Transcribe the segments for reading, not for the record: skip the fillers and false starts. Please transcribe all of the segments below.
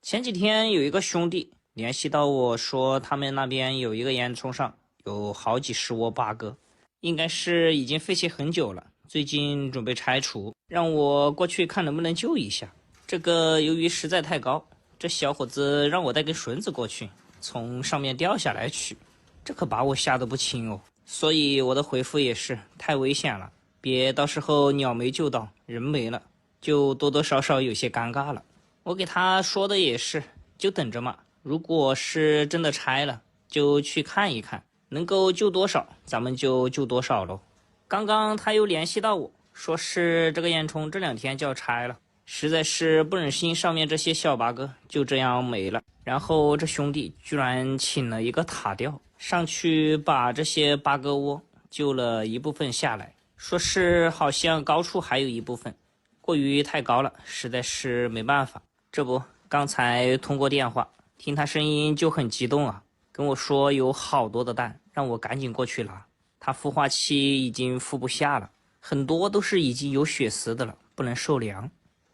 前几天有一个兄弟联系到我说，他们那边有一个烟囱上有好几十窝八哥，应该是已经废弃很久了，最近准备拆除，让我过去看能不能救一下。这个由于实在太高，这小伙子让我带根绳子过去，从上面掉下来取，这可把我吓得不轻哦。所以我的回复也是太危险了，别到时候鸟没救到，人没了，就多多少少有些尴尬了。我给他说的也是，就等着嘛。如果是真的拆了，就去看一看，能够救多少，咱们就救多少喽。刚刚他又联系到我，说是这个烟囱这2天就要拆了，实在是不忍心上面这些小八哥就这样没了。然后这兄弟居然请了一个塔吊上去，把这些八哥窝救了一部分下来，说是好像高处还有一部分，过于太高了，实在是没办法。这不，刚才通过电话，听他声音就很激动啊，跟我说有好多的蛋，让我赶紧过去拿。他孵化器已经孵不下了，很多都是已经有血丝的了，不能受凉。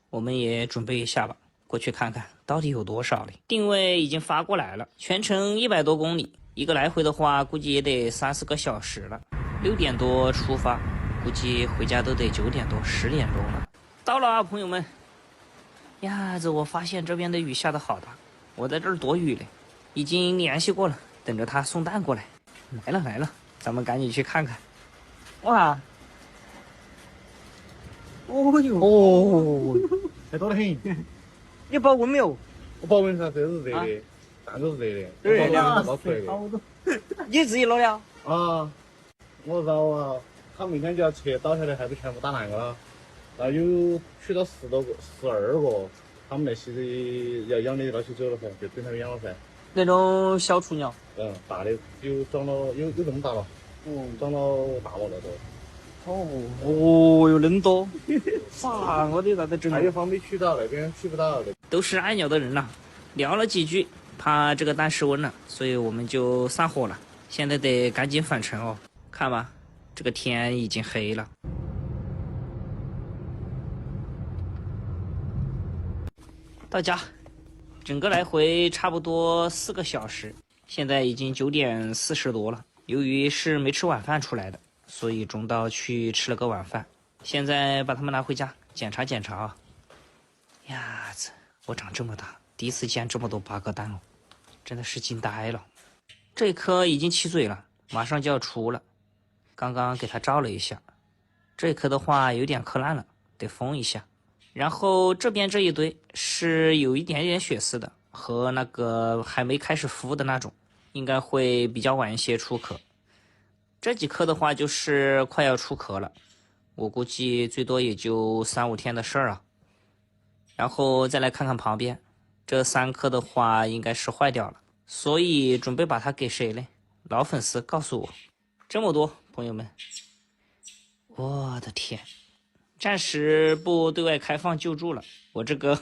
我们也准备一下吧，过去看看到底有多少嘞。定位已经发过来了，全程100多公里，一个来回的话，估计也得3-4个小时了。6点多出发，估计回家都得9点多、10点钟了。到了啊，朋友们！呀子，我发现这边的雨下得好大，我在这儿躲雨嘞，已经联系过了，等着他送蛋过来。来了，咱们赶紧去看看。哇！哦哟！哦，还多得很。你保温没有？我保温噻，这是热的，蛋都是热的，对呀，捞出来的。你自己捞的？啊，我绕啊，他明天就要切，倒下来还不全部打烂了。然后有取到12个，他们那些要养的那些走了噻，就等他们养了噻。那种小雏鸟？大的有长了有这么大了，长了大了那都。哦哟，恁多！啥？我得咋子整？还有方没取到，那边取不到。都是爱鸟的人呐，聊了几句，怕这个蛋失温了，所以我们就散伙了。现在得赶紧返程哦。看吧，这个天已经黑了。到家，整个来回差不多4个小时，现在已经9点40多了。由于是没吃晚饭出来的，所以中道去吃了个晚饭。现在把它们拿回家检查检查啊。呀子，我长这么大第一次见这么多八哥蛋哦，真的是惊呆了。这颗已经7嘴了，马上就要出了。刚刚给它照了一下，这颗的话有点磕烂了，得封一下。然后这边这一堆是有一点点血丝的，和那个还没开始孵的那种，应该会比较晚一些出壳。这几颗的话就是快要出壳了，我估计最多也就3-5天的事儿啊。然后再来看看旁边，这3颗的话应该是坏掉了，所以准备把它给谁嘞？老粉丝告诉我，这么多朋友们，我的天！暂时不对外开放救助了，我这个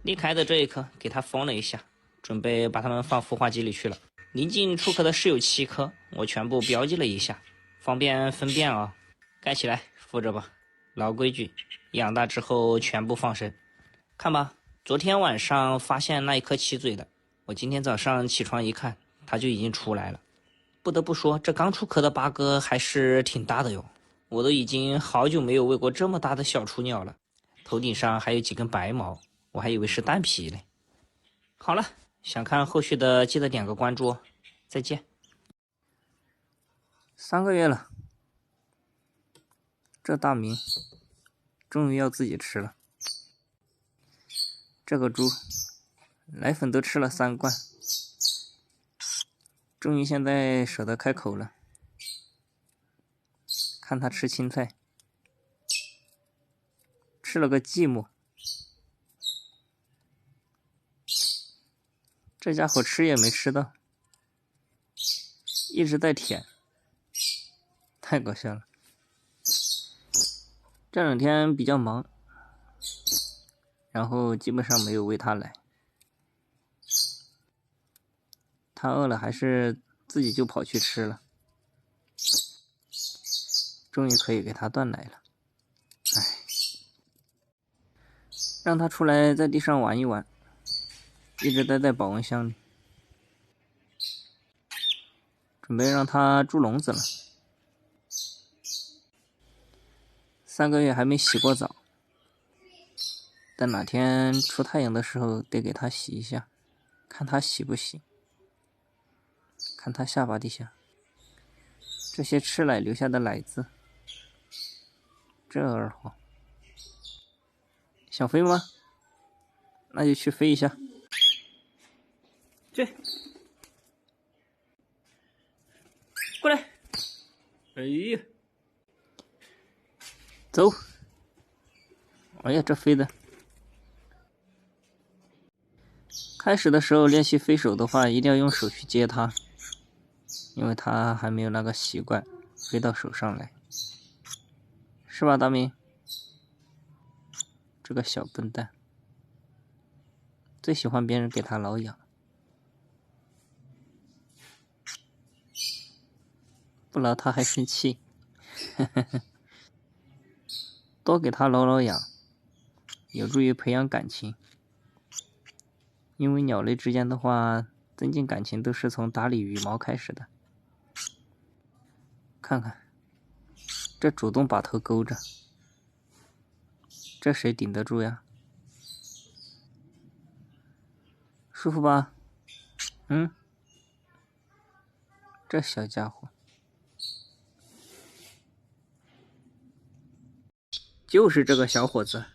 离开的这一颗给它封了一下，准备把它们放孵化机里去了。临近出壳的是有7颗，我全部标记了一下，方便分辨啊。盖起来孵着吧，老规矩，养大之后全部放生。看吧，昨天晚上发现那一颗7嘴的，我今天早上起床一看，它就已经出来了。不得不说，这刚出壳的八哥还是挺大的哟。我都已经好久没有喂过这么大的小雏鸟了，头顶上还有几根白毛，我还以为是蛋皮嘞。好了，想看后续的记得点个关注哦，再见。3个月了，这大明终于要自己吃了。这个猪奶粉都吃了3罐，终于现在舍得开口了。看他吃青菜，吃了个寂寞。这家伙吃也没吃到，一直在舔，太搞笑了。这2天比较忙，然后基本上没有喂它来。它饿了还是自己就跑去吃了。终于可以给它断奶了，唉。让它出来在地上玩一玩，一直待在保温箱里。准备让它筑笼子了。3个月还没洗过澡，等哪天出太阳的时候得给它洗一下，看它洗不洗，看它下巴底下这些吃奶留下的奶渍。这二货想飞吗？那就去飞一下。去，过来。哎呀，走。哎呀，这飞的。开始的时候练习飞手的话，一定要用手去接它，因为它还没有那个习惯飞到手上来，是吧，大明？这个小笨蛋，最喜欢别人给他挠痒，不挠他还生气。多给他挠挠痒，有助于培养感情。因为鸟类之间的话，增进感情都是从打理羽毛开始的。看看，这主动把头勾着，这谁顶得住呀？舒服吧？嗯，这小家伙，就是这个小伙子，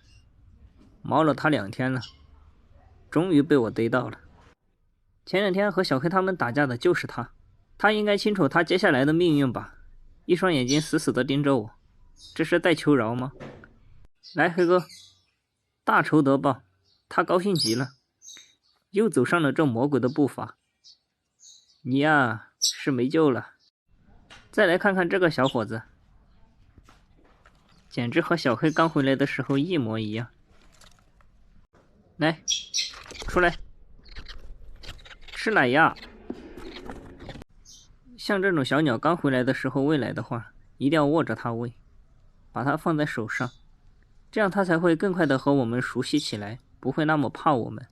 毛了他2天了，终于被我逮到了。前2天和小黑他们打架的就是他，他应该清楚他接下来的命运吧？一双眼睛死死地盯着我，这是待求饶吗？来，黑哥，大仇得报，他高兴极了，又走上了这魔鬼的步伐。你呀，是没救了。再来看看这个小伙子，简直和小黑刚回来的时候一模一样。来，出来，吃奶呀！像这种小鸟刚回来的时候喂奶的话，一定要握着它喂，把它放在手上，这样它才会更快的和我们熟悉起来，不会那么怕我们。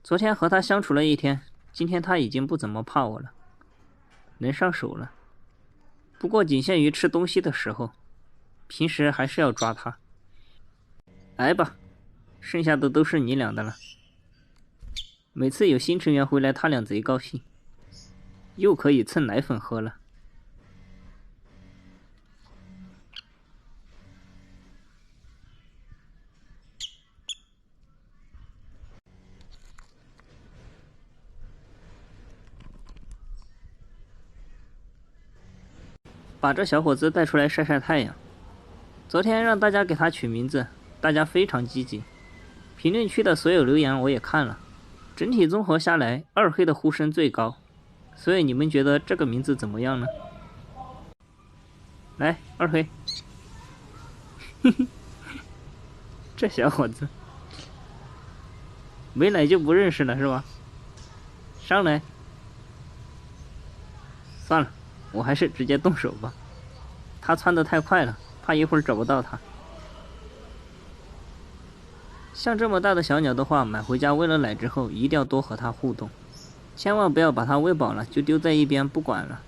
昨天和它相处了1天，今天它已经不怎么怕我了，能上手了。不过仅限于吃东西的时候，平时还是要抓它。来吧，剩下的都是你俩的了。每次有新成员回来，他俩贼高兴，又可以蹭奶粉喝了。把这小伙子带出来晒晒太阳。昨天让大家给他取名字，大家非常积极，评论区的所有留言我也看了，整体综合下来，二黑的呼声最高，所以你们觉得这个名字怎么样呢？来，二黑。这小伙子没奶就不认识了是吧？上来。算了，我还是直接动手吧，他窜得太快了，怕一会儿找不到他。像这么大的小鸟的话，买回家喂了奶之后，一定要多和它互动，千万不要把它喂饱了就丢在一边不管了。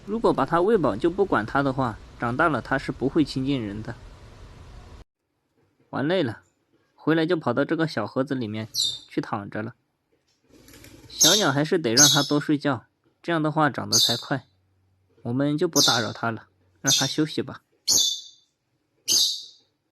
如果把它喂饱就不管它的话，长大了它是不会亲近人的。玩累了，回来就跑到这个小盒子里面去躺着了。小鸟还是得让它多睡觉，这样的话长得才快。我们就不打扰它了，让它休息吧。